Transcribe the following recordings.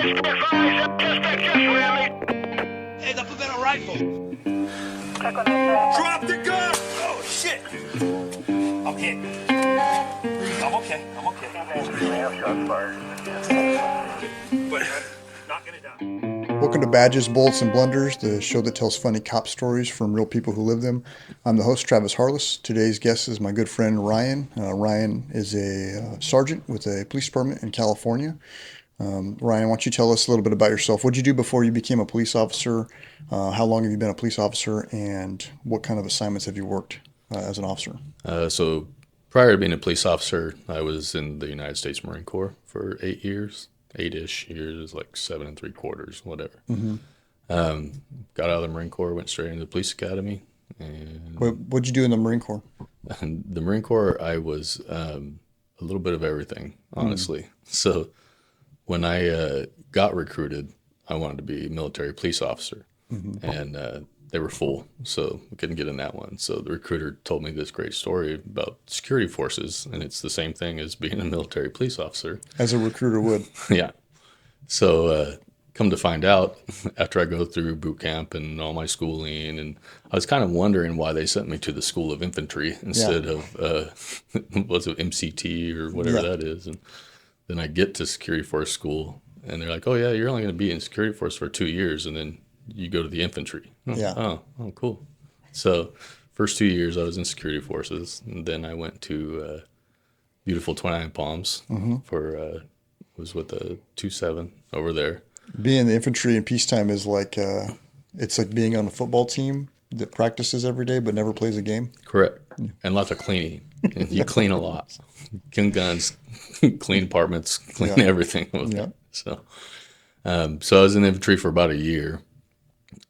Hey, the better rifle. Drop the gun! Oh, shit! I'm hit. I'm okay. I'm okay. But not gonna die. Welcome to Badges, Bullets, and Blunders, the show that tells funny cop stories from real people who live them. I'm the host, Travis Harless. Today's guest is my good friend, Ryan. Ryan is a sergeant with a police department in California. Ryan, why don't you tell us a little bit about yourself? What did you do before you became a police officer? How long have you been a police officer? And what kind of assignments have you worked as an officer? So prior to being a police officer, I was in the United States Marine Corps for 8 years. 8-ish years, like 7 3/4, whatever. Mm-hmm. Got out of the Marine Corps, went straight into the police academy. And What'd you do in the Marine Corps? in the Marine Corps, I was a little bit of everything, honestly. So when I got recruited, I wanted to be a military police officer. Mm-hmm. And they were full, so we couldn't get in that one. So the recruiter told me this great story about security forces, and it's the same thing as being a military police officer. As a recruiter would. Yeah. So come to find out, after I go through boot camp and all my schooling, and I was kind of wondering why they sent me to the School of Infantry instead of, was it MCT or whatever that is. And then I get to security force school, and they're like, oh, yeah, you're only going to be in security force for 2 years, and then you go to the infantry. Yeah. Oh, cool. So first 2 years I was in security forces, and then I went to beautiful 29 Palms for was with the 2-7 over there. Being in the infantry in peacetime is like it's like being on a football team that practices every day but never plays a game. Correct. And lots of cleaning. And you clean a lot. Clean guns, clean apartments, clean everything. Yeah. So I was in the infantry for about a year,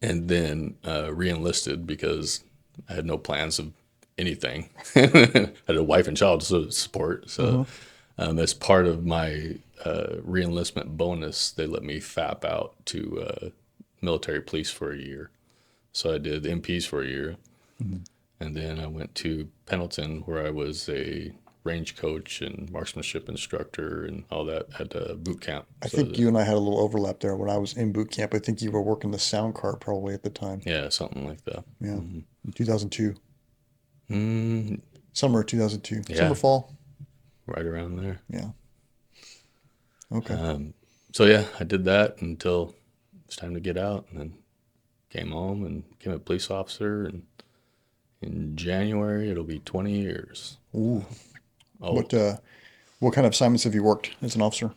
and then re-enlisted because I had no plans of anything. I had a wife and child to support. So as part of my re-enlistment bonus, they let me FAP out to military police for a year. So I did MPs for a year. And then I went to Pendleton, where I was a range coach and marksmanship instructor and all that at boot camp. I think you and I had a little overlap there. When I was in boot camp, I think you were working the sound cart probably at the time. Yeah, something like that. Yeah, 2002. Mm, Summer of 2002. Yeah. Summer, fall? right around there. Yeah. Okay. So yeah, I did that until it was time to get out, and then came home and became a police officer. And in January, it'll be 20 years. Ooh. Oh, What kind of assignments have you worked as an officer?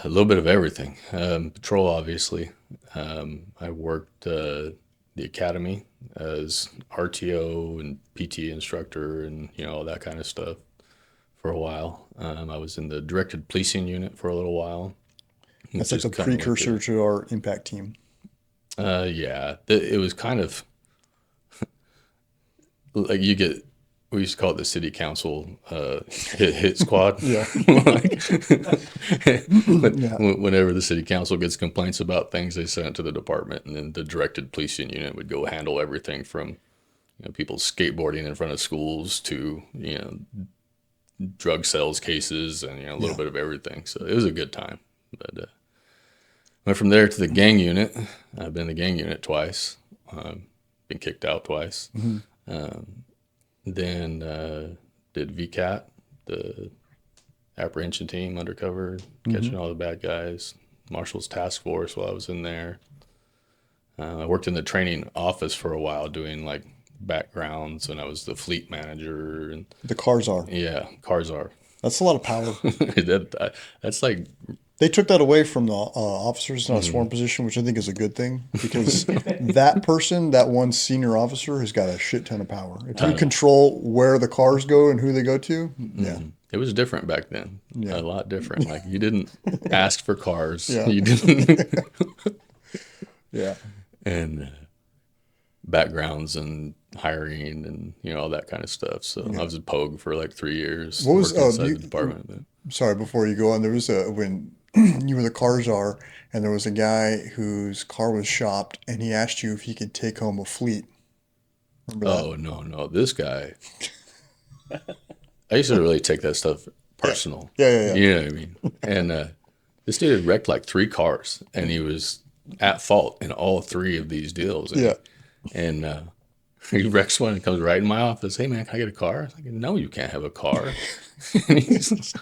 a little bit of everything. Patrol, obviously. I worked the academy as RTO and PT instructor and, all that kind of stuff for a while. I was in the directed policing unit for a little while. That's like the precursor to our impact team. Yeah. It was kind of like we used to call it the city council hit squad. Yeah. Whenever the city council gets complaints about things, they send it to the department, and then the directed policing unit would go handle everything from people skateboarding in front of schools to drug sales cases and a little bit of everything. So it was a good time. But went from there to the gang unit. I've been in the gang unit twice. Been kicked out twice. Then did VCAT, the apprehension team, undercover, catching all the bad guys. Marshals task force while I was in there. I worked in the training office for a while doing like backgrounds, and I was the fleet manager. And The cars are. yeah, cars are. That's a lot of power. That's like, They took that away from the officers in a sworn position, which I think is a good thing, because that person, that one senior officer, has got a shit ton of power. If you control where the cars go and who they go to, yeah. it was different back then. Yeah. A lot different. Like you didn't ask for cars. Yeah. You didn't. Yeah. And backgrounds and hiring and all that kind of stuff. So I was a pogue for like 3 years. What was- worked inside you- the department? Sorry, before you go on, there was when you were the car czar, and there was a guy whose car was shopped, and he asked you if he could take home a fleet. Remember that? Oh no, this guy. I used to really take that stuff personal. Yeah. You know what I mean? And This dude had wrecked like 3 cars, and he was at fault in all 3 of these deals. And he wrecks one and comes right in my office. Hey man, can I get a car? I was like, no, you can't have a car. And he's,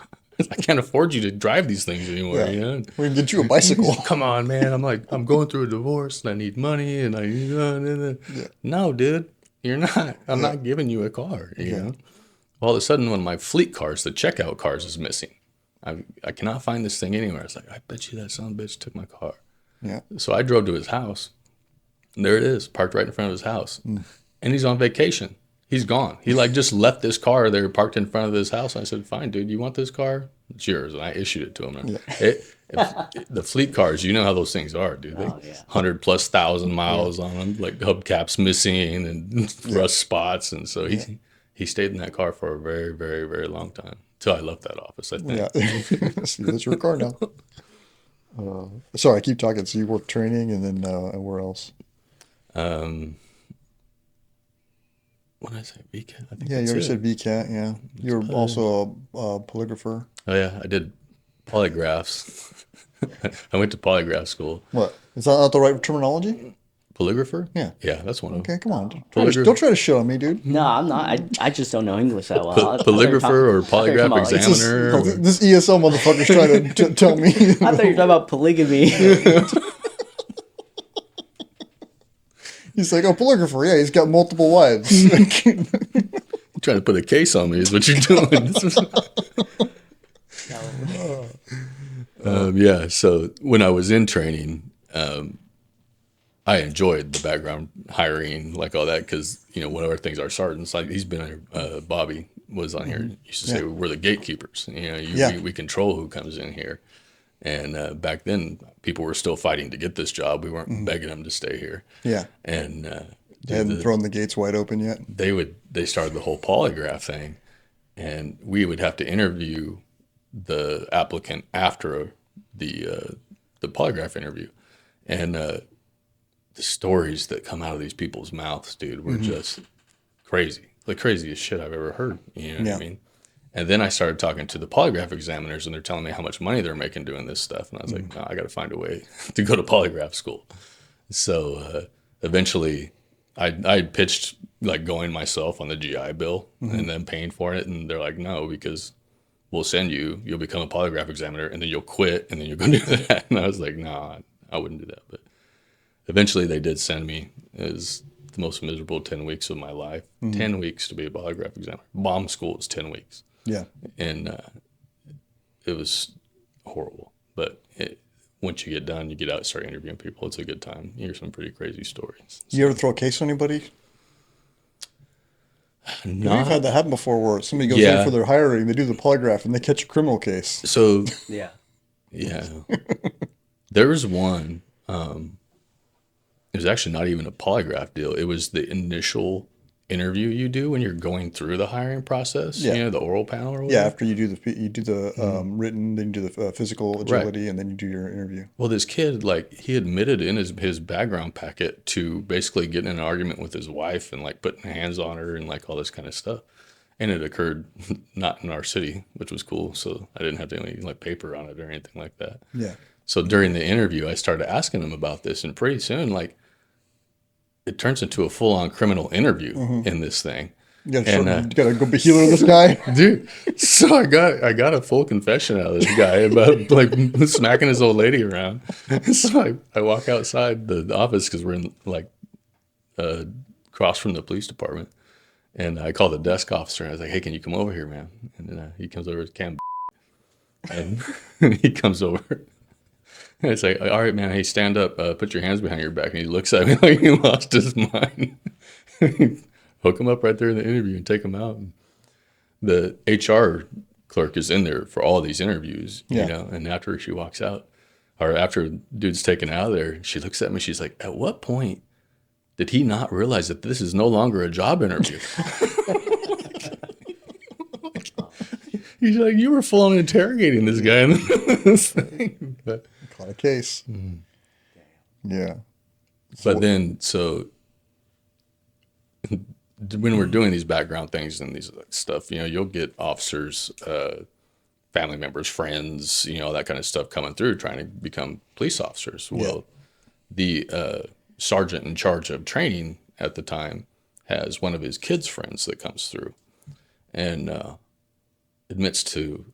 I can't afford you to drive these things anymore. Yeah. You know? We can get you a bicycle. Come on, man. I'm like, I'm going through a divorce and I need money and no, dude, you're not. I'm not giving you a car. You know. All of a sudden, one of my fleet cars, the checkout cars, is missing. I cannot find this thing anywhere. I was like, I bet you that son of a bitch took my car. Yeah. So I drove to his house. And there it is, parked right in front of his house. And he's on vacation. He's gone. He like just left this car there parked in front of his house. I said, fine, dude, you want this car? It's yours. And I issued it to him. The fleet cars, you know how those things are, dude. 100,000+ miles on them, like hubcaps missing and rust spots. And so he stayed in that car for a very, very, very long time. Until I left that office, I think. Yeah. See, that's your car now. Sorry, I keep talking. So you work training and then and where else? What did I say? VCAT? I think Yeah, you that's already it. said VCAT, yeah. You were also a polygrapher. Oh, yeah. I did polygraphs. I went to polygraph school. What? Is that not the right terminology? Polygrapher? Yeah. Yeah, that's one of them. Okay, come on. Polygraph- Don't try to shit on me, dude. No, I'm not. I just don't know English that well. I thought you were Polygrapher or I thought you were polygraph talking about, like, examiner. or- This ESL motherfucker's trying to tell me. I thought you were talking about polygamy. He's like, oh, polygrapher. Yeah, he's got multiple wives. You're trying to put a case on me is what you're doing. Yeah, so when I was in training, I enjoyed the background hiring, like all that, because, you know, one of our things, our sergeants, like he's been here, Bobby was on here, used to say we're the gatekeepers. You know, we control who comes in here. And back then, people were still fighting to get this job. We weren't begging them to stay here. Yeah. And They hadn't thrown the gates wide open yet. they started the whole polygraph thing, and we would have to interview the applicant after the polygraph interview, and the stories that come out of these people's mouths, dude, were just crazy, the craziest shit I've ever heard. You know what I mean? And then I started talking to the polygraph examiners, and they're telling me how much money they're making doing this stuff, and I was like, no, I got to find a way to go to polygraph school. So eventually, I pitched like going myself on the GI Bill and then paying for it, and they're like, no, because we'll send you, you'll become a polygraph examiner, and then you'll quit, and then you'll go do that. And I was like, no, I wouldn't do that. But eventually they did send me. It was the most miserable 10 weeks of my life. 10 weeks to be a polygraph examiner. Bomb school is 10 weeks. Yeah. And it was horrible. But once you get done, you get out and start interviewing people. It's a good time. You hear some pretty crazy stories. You ever throw a case on anybody? We've had that happen before where somebody goes in for their hiring, they do the polygraph, and they catch a criminal case. So, Yeah. There was one, it was actually not even a polygraph deal. It was the initial interview you do when you're going through the hiring process, Yeah. you know, the oral panel or whatever. Yeah, after you do the written, then you do the physical agility, and then you do your interview. Well, this kid, like, he admitted in his background packet to basically getting in an argument with his wife and, like, putting hands on her and, like, all this kind of stuff. And it occurred not in our city, which was cool. So I didn't have to any, like, paper on it or anything like that. Yeah. So during the interview, I started asking him about this. And pretty soon, like, it turns into a full-on criminal interview in this thing. You gotta go be healer this guy. Dude, so I got a full confession out of this guy about like smacking his old lady around. So I walk outside the office because we're in like across from the police department, and I call the desk officer. And I was like, "Hey, can you come over here, man?" And then he comes over to Cam, and he comes over. And it's like, "All right, man. Hey, stand up. Put your hands behind your back." And he looks at me like he lost his mind. Hook him up right there in the interview and take him out. And the HR clerk is in there for all these interviews, you know. And after she walks out, or after dude's taken out of there, she looks at me. She's like, "At what point did he not realize that this is no longer a job interview?" He's like, "You were full on interrogating this guy in this thing." But, Caught a case. Yeah. but then, so when we're doing these background things and these stuff, you know, you'll get officers family members, friends, that kind of stuff coming through, trying to become police officers. Well, the sergeant in charge of training at the time has one of his kids' friends that comes through and admits to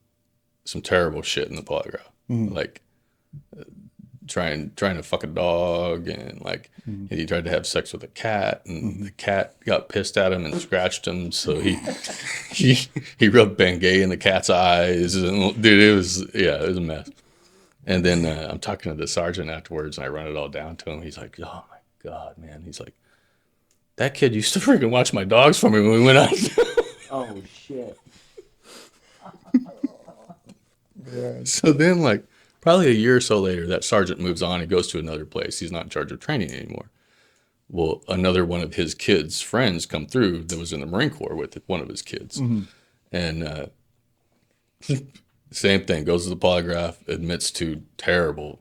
some terrible shit in the polygraph, like trying to fuck a dog, and like he tried to have sex with a cat, and the cat got pissed at him and scratched him, so he rubbed Bengay in the cat's eyes, and dude, it was a mess. And then I'm talking to the sergeant afterwards, and I run it all down to him. He's like, "Oh my God, man!" He's like, "That kid used to freaking watch my dogs for me when we went out." Oh shit. So then, like, probably a year or so later, that sergeant moves on and goes to another place. He's not in charge of training anymore. Well, another one of his kids' friends come through that was in the Marine Corps with one of his kids. And same thing, goes to the polygraph, admits to terrible,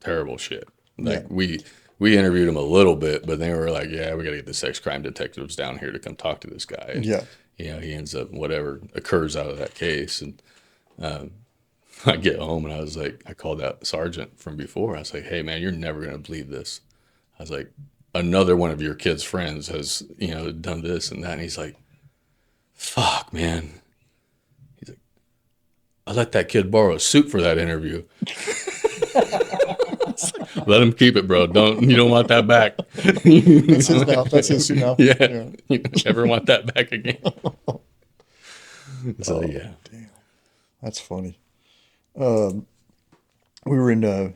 terrible shit. Like, we interviewed him a little bit, but they were like, yeah, we got to get the sex crime detectives down here to come talk to this guy. And, he ends up, whatever occurs out of that case. And I get home and I was like, I called that sergeant from before. I was like, hey man, you're never going to believe this. I was like, another one of your kids' friends has, done this and that. And he's like, fuck, man. He's like, I let that kid borrow a suit for that interview. Let him keep it, bro. You don't want that back. That's his now. That's his suit now. Yeah. You never want that back again. So, yeah. Damn. That's funny. We were in,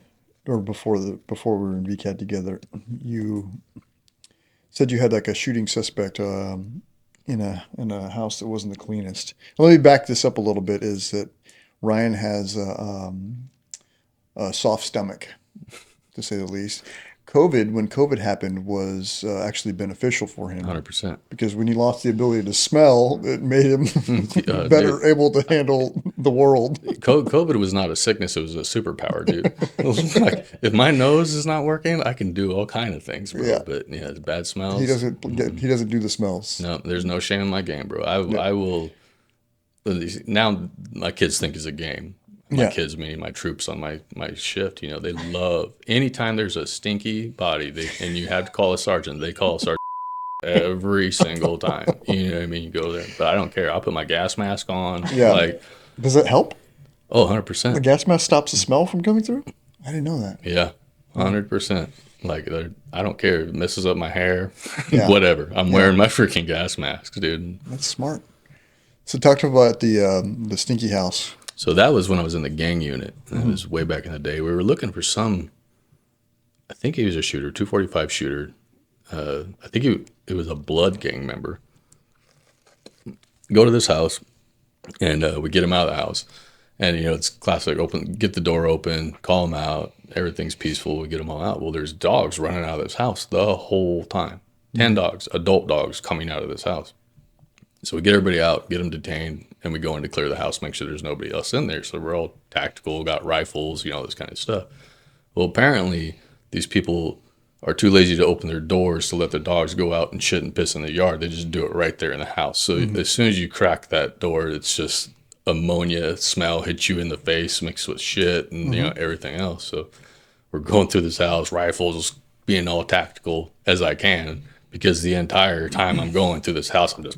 or before we were in VCAT together, you said you had like a shooting suspect in a house that wasn't the cleanest. Let me back this up a little bit. Is that Ryan has a soft stomach, to say the least. When COVID happened, was actually beneficial for him. 100%. Because when he lost the ability to smell, it made him better able to handle the world. COVID was not a sickness; it was a superpower, dude. It was like, if my nose is not working, I can do all kind of things, bro. Yeah. But the bad smells. He doesn't do the smells. No, there's no shame in my game, bro. I will. Now my kids think it's a game. My kids, meaning my troops on my shift, they love anytime there's a stinky body, and you have to call a sergeant. They call a sergeant every single time. You know what I mean? You go there, but I don't care. I'll put my gas mask on. Yeah. Like, does that help? Oh, 100%. The gas mask stops the smell from coming through? I didn't know that. Yeah, 100%. Like, I don't care if it messes up my hair, Yeah. whatever. I'm wearing my freaking gas mask, dude. That's smart. So talk to me about the stinky house. So that was when I was in the gang unit. That was way back in the day. We were looking for I think he was a shooter, 245 shooter. I think it was a blood gang member. Go to this house, and we get him out of the house. And, it's classic, get the door open, call him out. Everything's peaceful. We get them all out. Well, there's dogs running out of this house the whole time. 10 dogs, adult dogs coming out of this house. So we get everybody out, get them detained, and we go in to clear the house, make sure there's nobody else in there. So we're all tactical, got rifles, this kind of stuff. Well, apparently these people are too lazy to open their doors to let the dogs go out and shit and piss in the yard. They just do it right there in the house. So as soon as you crack that door, it's just ammonia smell hits you in the face mixed with shit and everything else. So we're going through this house, rifles, being all tactical as I can. Because the entire time I'm going through this house, I'm just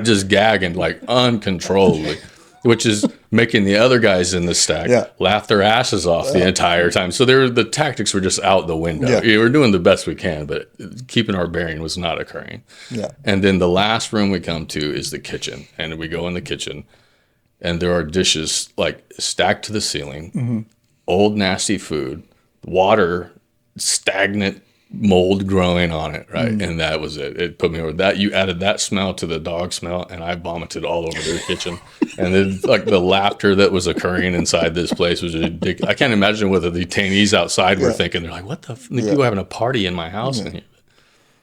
just gagging like uncontrollably, which is making the other guys in the stack laugh their asses off the entire time. So the tactics were just out the window. Yeah. We're doing the best we can, but keeping our bearing was not occurring. Yeah. And then the last room we come to is the kitchen, and we go in the kitchen, and there are dishes like stacked to the ceiling, old nasty food, water, stagnant mold growing on it, right? And that was it. It put me over that. You added that smell to the dog smell, and I vomited all over their kitchen. And then, like, the laughter that was occurring inside this place was ridiculous. I can't imagine what the detainees outside were thinking. They're like, what the f- people having a party in my house in here?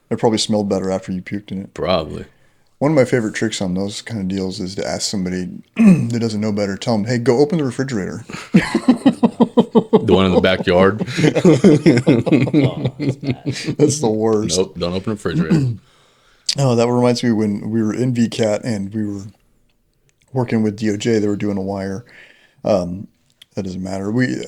It probably smelled better after you puked in it. Probably. One of my favorite tricks on those kind of deals is to ask somebody that doesn't know better, tell them, hey, go open the refrigerator. The one in the backyard? That's the worst. Nope, don't open the refrigerator. Oh, that reminds me when we were in VCAT and we were working with DOJ. They were doing a wire. That doesn't matter. We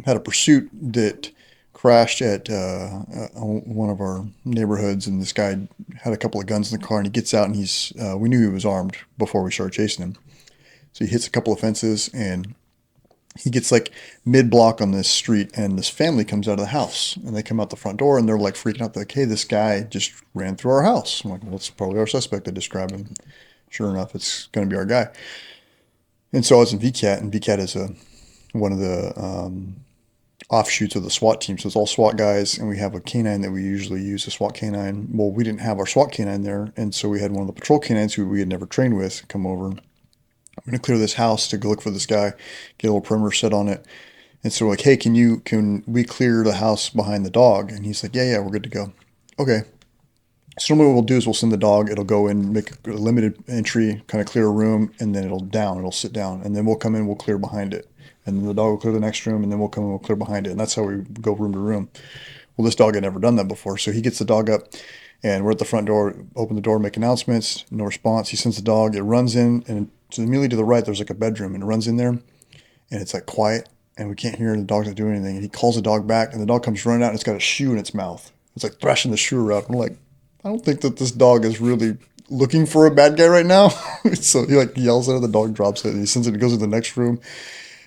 had a pursuit that crashed at one of our neighborhoods, and this guy had a couple of guns in the car, and he gets out, and we knew he was armed before we started chasing him. So he hits a couple of fences, and he gets like mid-block on this street, and this family comes out of the house, and they come out the front door, and they're like freaking out, like, hey, this guy just ran through our house. I'm like, well, it's probably our suspect. I describe him. Sure enough, it's going to be our guy. And so I was in VCAT, and VCAT is one of the offshoots of the SWAT team. So it's all SWAT guys, and we have a canine that we usually use, a SWAT canine. Well, we didn't have our SWAT canine there, and so we had one of the patrol canines who we had never trained with come over. I'm going to clear this house to go look for this guy, get a little perimeter set on it. And so we're like, hey, can we clear the house behind the dog? And he's like, yeah, we're good to go. Okay. So normally what we'll do is we'll send the dog, it'll go in, make a limited entry, kind of clear a room, and then it'll sit down. And then we'll come in, we'll clear behind it. And then the dog will clear the next room, and then we'll come in, we'll clear behind it. And that's how we go room to room. Well, this dog had never done that before. So he gets the dog up, and we're at the front door, open the door, make announcements, no response. He sends the dog, it runs in, and so immediately to the right, there's like a bedroom, and it runs in there, and it's like quiet, and we can't hear, and the dog's not doing anything. And he calls the dog back, and the dog comes running out, and it's got a shoe in its mouth. It's like thrashing the shoe around. I'm like, I don't think that this dog is really looking for a bad guy right now. So he like yells at it, the dog drops it, and he sends it, it goes to the next room,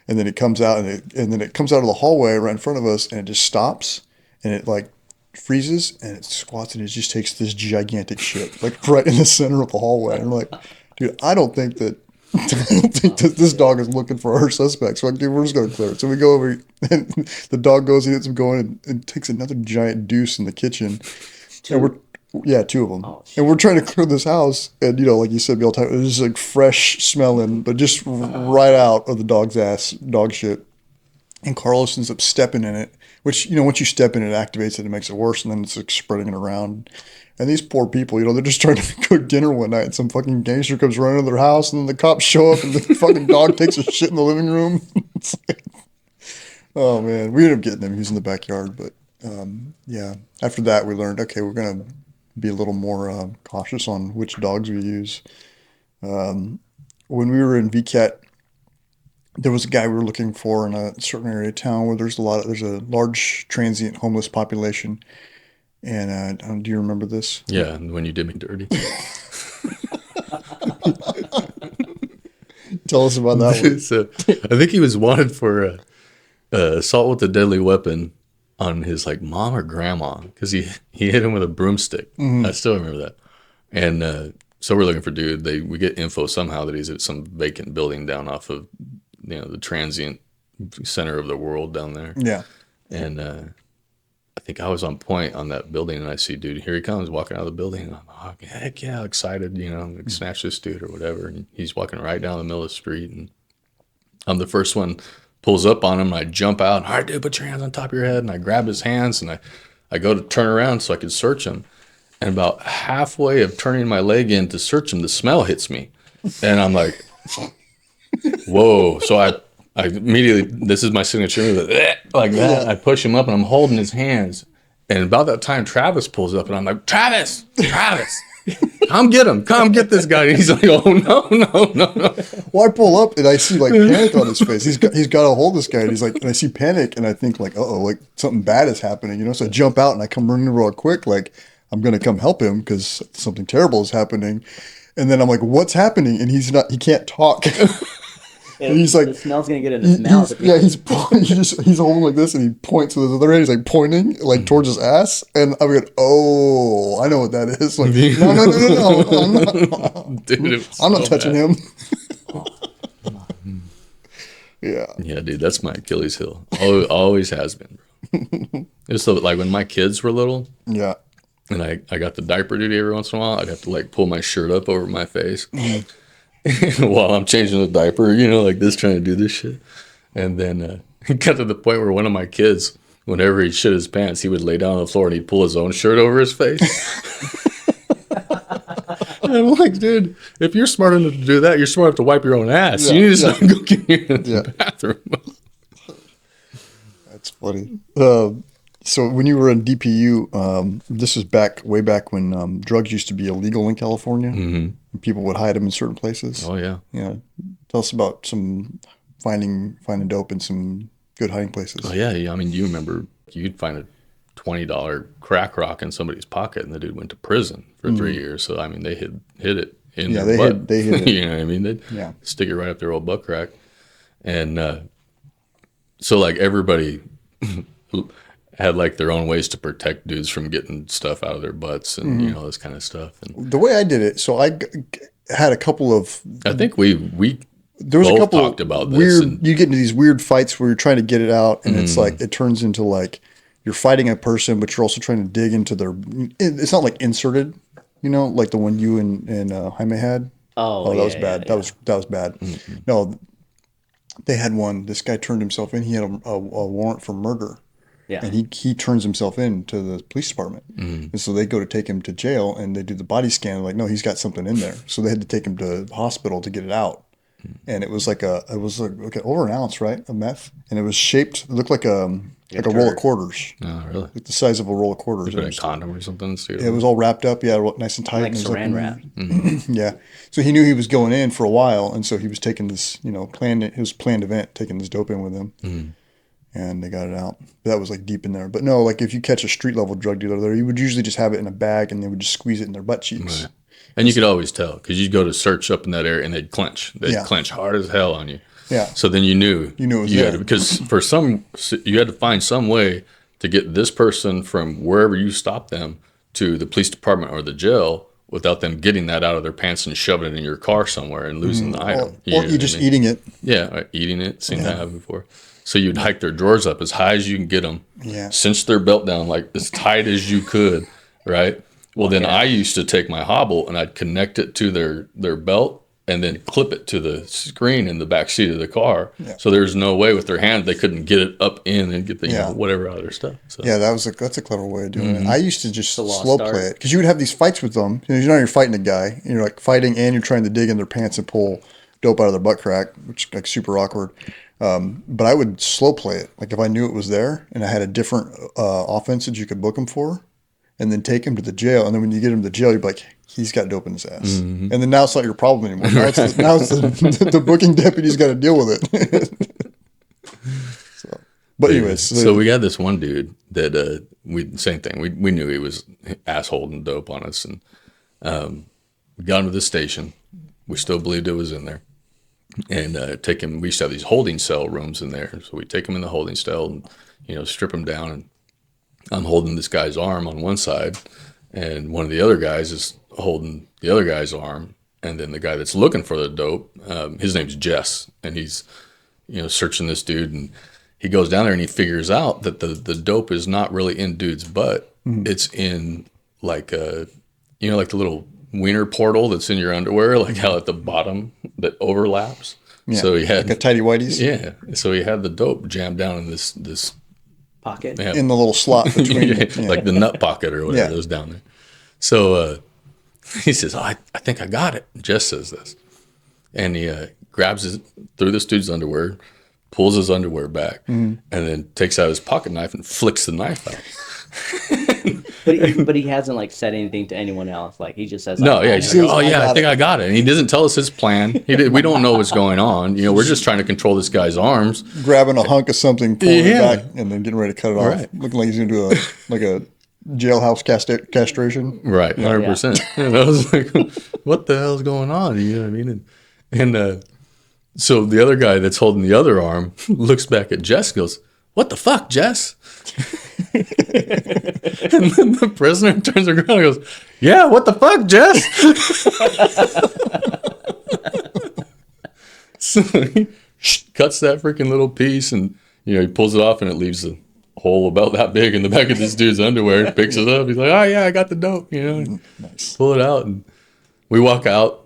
and then it comes out, and then it comes out of the hallway right in front of us, and it just stops, and it like freezes, and it squats, and it just takes this gigantic shit like right in the center of the hallway. And I'm like, dude, I don't think that this dog is looking for our suspects. So like, dude, we're just going to clear it. So we go over, and the dog goes, and gets him going, and takes another giant deuce in the kitchen. And two of them. Oh, and we're trying to clear this house, and like you said, it was just like fresh smelling, but just right out of the dog's ass, dog shit. And Carlos ends up stepping in it, which once you step in it, activates it, it makes it worse, and then it's like spreading it around. And these poor people, they're just trying to cook dinner one night, and some fucking gangster comes running into their house, and then the cops show up, and the fucking dog takes a shit in the living room. It's like, oh man, we ended up getting him. He was in the backyard, but yeah. After that, we learned, okay, we're gonna be a little more cautious on which dogs we use. When we were in VCAT, there was a guy we were looking for in a certain area of town where there's a large transient homeless population. And do you remember this? Yeah, when you did me dirty. Tell us about that one. So, I think he was wanted for assault with a deadly weapon on his like mom or grandma, because he hit him with a broomstick. Mm-hmm. I still remember that. And so we're looking for dude. We get info somehow that he's at some vacant building down off of the transient center of the world down there. Yeah. And I think I was on point on that building, and I see, dude, here he comes walking out of the building. And I'm like, heck yeah, excited, like, snatch this dude or whatever. And he's walking right down the middle of the street, and I'm the first one, pulls up on him, and I jump out, and, all right, dude, put your hands on top of your head. And I grab his hands, and I go to turn around so I could search him. And about halfway of turning my leg in to search him, the smell hits me. And I'm like, whoa. So I immediately, this is my signature move, like that. I push him up, and I'm holding his hands. And about that time, Travis pulls up, and I'm like, Travis, come get him. Come get this guy. And he's like, oh, no. Well, I pull up, and I see like panic on his face. He's got to hold this guy. And he's like, and I see panic, and I think like, uh-oh, like something bad is happening, So I jump out, and I come running real quick, like I'm going to come help him because something terrible is happening. And then I'm like, what's happening? And he can't talk. And he's like, the smell's gonna get in his mouth. He's holding like this, and he points with his other hand. He's like pointing like towards his ass, and I'm like, oh, I know what that is. Like, no, dude, I'm not touching him. Yeah, dude, that's my Achilles heel. Always has been, bro. It's like when my kids were little. Yeah. And I got the diaper duty every once in a while. I'd have to like pull my shirt up over my face. While I'm changing the diaper, like this, trying to do this shit. And then it got to the point where one of my kids, whenever he shit his pants, he would lay down on the floor and he'd pull his own shirt over his face. And I'm like, dude, if you're smart enough to do that, you're smart enough to wipe your own ass. You need to go get in the bathroom. That's funny. So when you were in DPU, this is way back when drugs used to be illegal in California. And people would hide them in certain places. Oh yeah. Yeah. Tell us about some finding dope in some good hiding places. Oh yeah. I mean, you remember you'd find a $20 crack rock in somebody's pocket, and the dude went to prison for 3 years. So I mean, they hid it in their butt. They hid it. You know what I mean? They'd stick it right up their old butt crack, and so like everybody had like their own ways to protect dudes from getting stuff out of their butts and you know, this kind of stuff. And The way I did it, so had a couple of. I think we There was both a couple talked of about this. weird. And, You get into these weird fights where you're trying to get it out, and it's like it turns into like you're fighting a person, but you're also trying to dig into their. It's not like inserted, you know, like the one you and Jaime had. Oh, that was bad. That was bad. No, they had one. This guy turned himself in. He had a warrant for murder. Yeah. And he turns himself in to the police department. And so they go to take him to jail, and they do the body scan. Like, no, he's got something in there. So they had to take him to the hospital to get it out. And it was like over an ounce, right, of meth. And it was shaped, it looked like a roll of quarters. oh really? Like the size of a roll of quarters. Put a condom or something. It was all wrapped up, nice and tight. Like and it was saran wrap. Yeah. So he knew he was going in for a while, and so he was taking this, his planned event, taking this dope in with him. And they got it out. But that was like deep in there. But no, like if you catch a street level drug dealer there, you would usually just have it in a bag, and they would just squeeze it in their butt cheeks. Right. And you could always tell because you'd go to search up in that area and they'd clench. They'd clench hard as hell on you. Yeah. So then you knew it was there. because you had to find some way to get this person from wherever you stopped them to the police department or the jail without them getting that out of their pants and shoving it in your car somewhere and losing the item. Or you just eating it. Yeah, or eating it. Seen that happen before. So you'd hike their drawers up as high as you can get them, cinch their belt down like as tight as you could, right? Well, then I used to take my hobble and I'd connect it to their belt and then clip it to the screen in the back seat of the car. Yeah. So there's no way with their hand they couldn't get it up in and get the whatever out of their stuff. So. Yeah, that's a clever way of doing it. I used to just slow play it because you would have these fights with them. You're fighting a guy, and you're like fighting, and you're trying to dig in their pants and pull dope out of their butt crack, which is like super awkward. But I would slow play it. Like if I knew it was there and I had a different offense that you could book him for, and then take him to the jail. And then when you get him to the jail, you're like, he's got dope in his ass. And then now it's not your problem anymore. Now it's the booking deputy's got to deal with it. But anyways. So we got this one dude that same thing. We knew he was assholing dope on us. And we got him to the station. We still believed it was in there. And take him. We used to have these holding cell rooms in there. So we take him in the holding cell and, strip him down. And I'm holding this guy's arm on one side, and one of the other guys is holding the other guy's arm. And then the guy that's looking for the dope, his name's Jess, and he's, searching this dude. And he goes down there and he figures out that the dope is not really in dude's butt. It's in like like the little wiener portal that's in your underwear, like how at the bottom that overlaps. Yeah, so he had like a tighty whities. Yeah. So he had the dope jammed down in this pocket in the little slot between like the nut pocket or whatever that was down there. So he says, I think I got it. Jess says this. And he grabs it through this dude's underwear, pulls his underwear back, and then takes out his pocket knife and flicks the knife out. but he hasn't said anything to anyone else. Like he just says, no, yeah, he's like, oh yeah, I think I got it. And he doesn't tell us his plan. We don't know what's going on. We're just trying to control this guy's arms. Grabbing a hunk of something, pulling it back, and then getting ready to cut it off. Looking like he's going to do a jailhouse castration. Right, 100%. And I was like, what the hell's going on? You know what I mean? And so the other guy that's holding the other arm looks back at Jess and goes, what the fuck, Jess? And then the prisoner turns around and goes, yeah, what the fuck, Jess? So he cuts that freaking little piece and, he pulls it off and it leaves a hole about that big in the back of this dude's underwear. Picks it up. He's like, oh, yeah, I got the dope. Nice. Pull it out. And we walk out.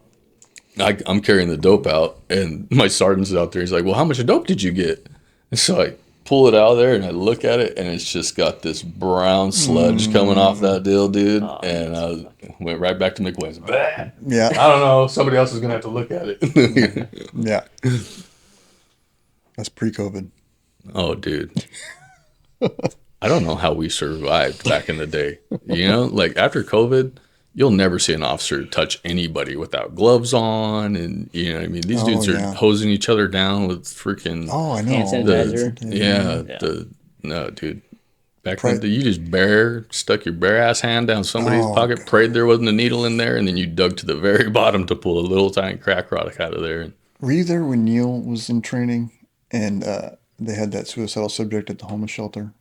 I'm carrying the dope out, and my sergeant's out there. He's like, well, how much dope did you get? And so I pull it out of there, and I look at it, and it's just got this brown sludge coming off that deal, dude. And I went right back to McWilliams. Yeah. I don't know. Somebody else is going to have to look at it. Yeah. That's pre-COVID. Oh, dude. I don't know how we survived back in the day. You know, like after COVID, you'll never see an officer touch anybody without gloves on, and you know, what I mean, these dudes are hosing each other down with freaking. Oh, I know. Hand sanitizer. Yeah. No, dude. Back then, you just stuck your bare ass hand down somebody's pocket, prayed there wasn't a needle in there, and then you dug to the very bottom to pull a little tiny crack rock out of there. Were you there when Neil was in training and they had that suicidal subject at the homeless shelter,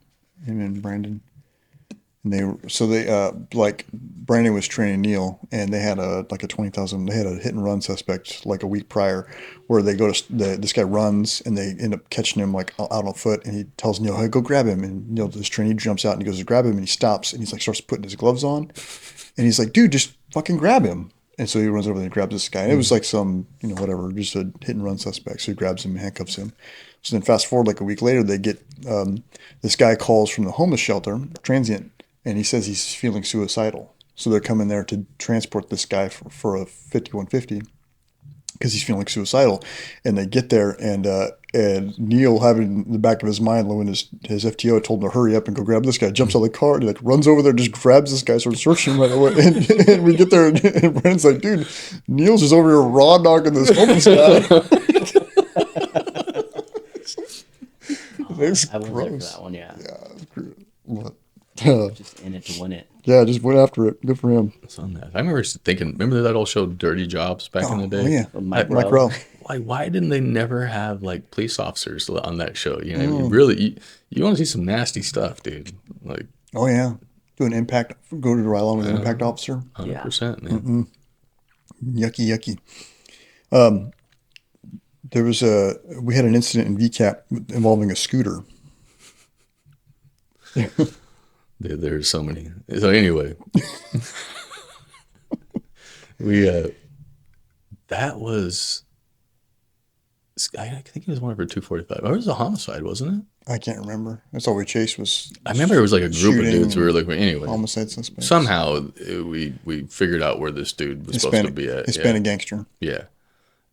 him and Brandon? And like Brandon was training Neil, and they had a 20,000. They had a hit and run suspect like a week prior, where they go to this guy runs and they end up catching him like out on foot, and he tells Neil, "Hey, go grab him." And Neil, this trainee, jumps out and he goes to grab him, and he stops and he's like starts putting his gloves on, and he's like, "Dude, just fucking grab him." And so he runs over there and grabs this guy. And it was like some, whatever, just a hit and run suspect. So he grabs him and handcuffs him. So then fast forward like a week later, they get this guy calls from the homeless shelter, transient, and he says he's feeling suicidal. So they're coming there to transport this guy for a 5150 because he's feeling suicidal. And they get there, and Neil, having in the back of his mind when his FTO told him to hurry up and go grab this guy, jumps out of the car and like runs over there, just grabs this guy, starts searching him right away. And we get there, and Brandon's like, "Dude, Neil's just over here raw dogging this homeless guy." I was there for that one, yeah. Just in it to win it. Yeah, just went after it. Good for him. I remember thinking, remember that old show Dirty Jobs back in the day? Oh, yeah. Mike Rowe. Why didn't they never have like police officers on that show? You know, really, you want to see some nasty stuff, dude. Like, oh yeah, do an impact. Go to ride along with an impact officer. 100%, man. Yucky. We had an incident in VCAT involving a scooter. There's so many. So anyway, that was, I think it was one of her 245. It was a homicide, wasn't it? I can't remember. That's all we chased was. I remember it was like a group of dudes. We were like, anyway, homicide suspects. Somehow we figured out where this dude was supposed to be at. Hispanic gangster. Yeah,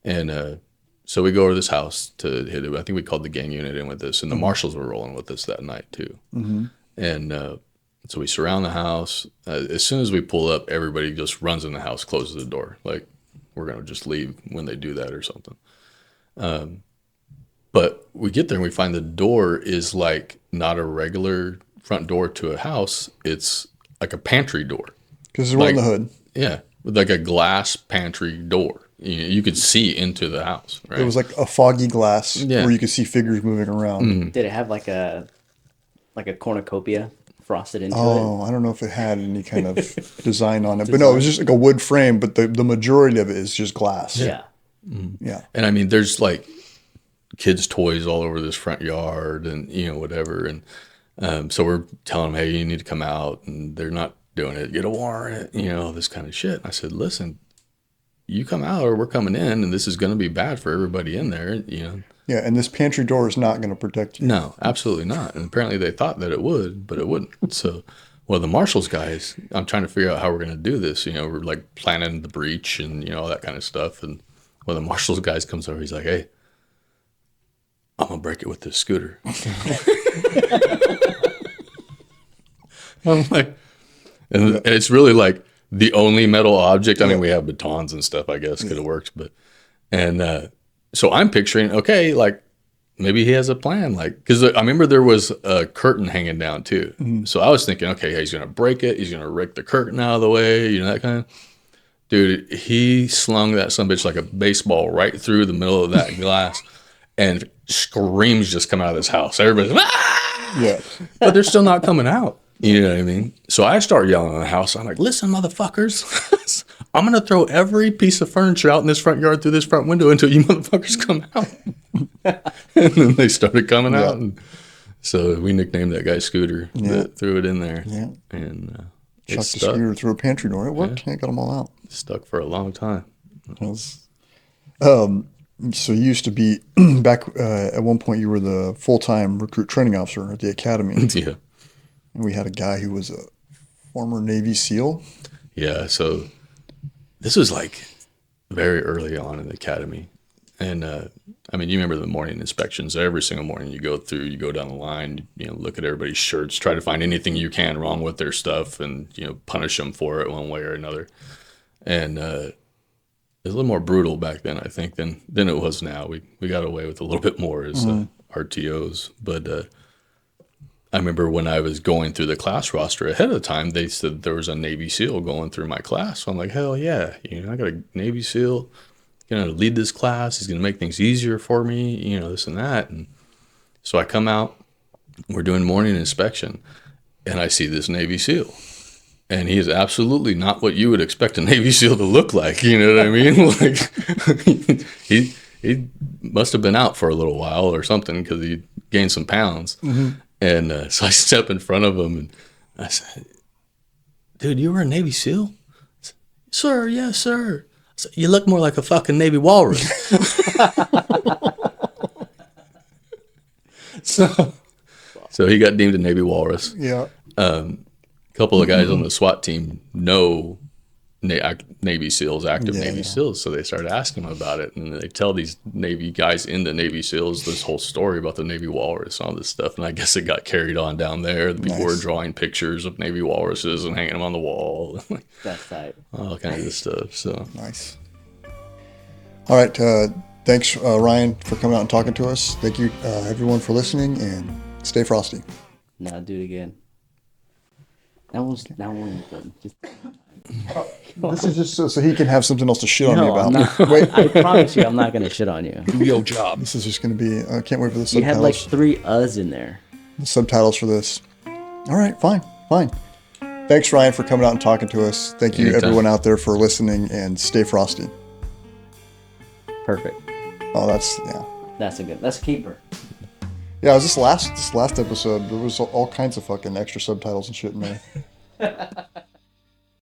and so we go over to this house to hit it. I think we called the gang unit in with this, and the Marshals were rolling with us that night too. Mm-hmm. And so we surround the house. As soon as we pull up, everybody just runs in the house, closes the door. Like, we're going to just leave when they do that or something. But we get there and we find the door is like not a regular front door to a house. It's like a pantry door. Because it's on the hood. Yeah. With like a glass pantry door. You could see into the house, right? It was like a foggy glass where you could see figures moving around. Mm-hmm. Did it have like a cornucopia frosted into it? Oh, I don't know if it had any kind of design on it. But no, it was just like a wood frame, but the majority of it is just glass. Yeah. Mm-hmm. Yeah. And I mean, there's like kids' toys all over this front yard and, whatever. And so we're telling them, hey, you need to come out. And they're not doing it. Get a warrant, this kind of shit. And I said, listen, you come out or we're coming in, and this is going to be bad for everybody in there, Yeah, and this pantry door is not going to protect you. No, absolutely not. And apparently they thought that it would, but it wouldn't. So, the Marshals guys, I'm trying to figure out how we're going to do this. We're like planning the breach and, all that kind of stuff. And the Marshals guys comes over, he's like, hey, I'm going to break it with this scooter. I'm like, and it's really like the only metal object. I mean, we have batons and stuff, I guess, could have worked. But, so I'm picturing, okay, like maybe he has a plan. Like, because I remember there was a curtain hanging down too. Mm-hmm. So I was thinking, okay, he's going to break it. He's going to rake the curtain out of the way, that kind of. Dude, he slung that sumbitch like a baseball right through the middle of that glass, and screams just come out of this house. Everybody's, ah! Yeah. But they're still not coming out. You know what I mean? So I start yelling in the house. I'm like, listen, motherfuckers, I'm going to throw every piece of furniture out in this front yard through this front window until you motherfuckers come out. And then they started coming out. And so we nicknamed that guy Scooter that threw it in there. Yeah. And chucked the scooter through a pantry door. It worked. Yeah. Got them all out. Stuck for a long time. So you used to be, back at one point, you were the full-time recruit training officer at the academy. Yeah. And we had a guy who was a former Navy SEAL. Yeah, so this was like very early on in the academy. And I mean, you remember the morning inspections. Every single morning you go through, you go down the line, you know, look at everybody's shirts, try to find anything you can wrong with their stuff, and you know, punish them for it one way or another. And it was a little more brutal back then, I think, than it was now. We got away with a little bit more as RTOs, but I remember when I was going through the class roster ahead of time, they said there was a Navy SEAL going through my class. So I'm like, hell yeah, you know, I got a Navy SEAL going to lead this class. He's going to make things easier for me, you know, this and that. And so I come out, we're doing morning inspection, and I see this Navy SEAL. And he is absolutely not what you would expect a Navy SEAL to look like. You know what I mean? Like he must have been out for a little while or something, because he gained some pounds. And so I step in front of him and I said, dude, you were a Navy SEAL? Said, sir, yes, sir. I said, you look more like a fucking Navy Walrus. So he got deemed a Navy Walrus. Yeah. A couple of guys on the SWAT team know Navy SEALs, active Navy SEALs, so they started asking him about it, and they tell these Navy guys in the Navy SEALs this whole story about the Navy Walrus and all this stuff, and I guess it got carried on down there. People were drawing pictures of Navy Walruses and hanging them on the wall. That's tight. All kinds of stuff. So Nice. All right. Thanks, Ryan, for coming out and talking to us. Thank you, everyone, for listening, and stay frosty. Nah, do it again. That one was good. Just This is just so he can have something else to shit on me no, about. I'm not, Wait, I promise you, I'm not gonna shit on you. Do your job. this is just going to be. I can't wait for the You subtitles. had like 3 uhs in there. The subtitles for this. All right, fine. Thanks, Ryan, for coming out and talking to us. Thank you, Anytime. everyone out there, for listening, and stay frosty. Perfect. Oh, that's That's a keeper. Yeah, it was this last episode. There was all kinds of fucking extra subtitles and shit in there.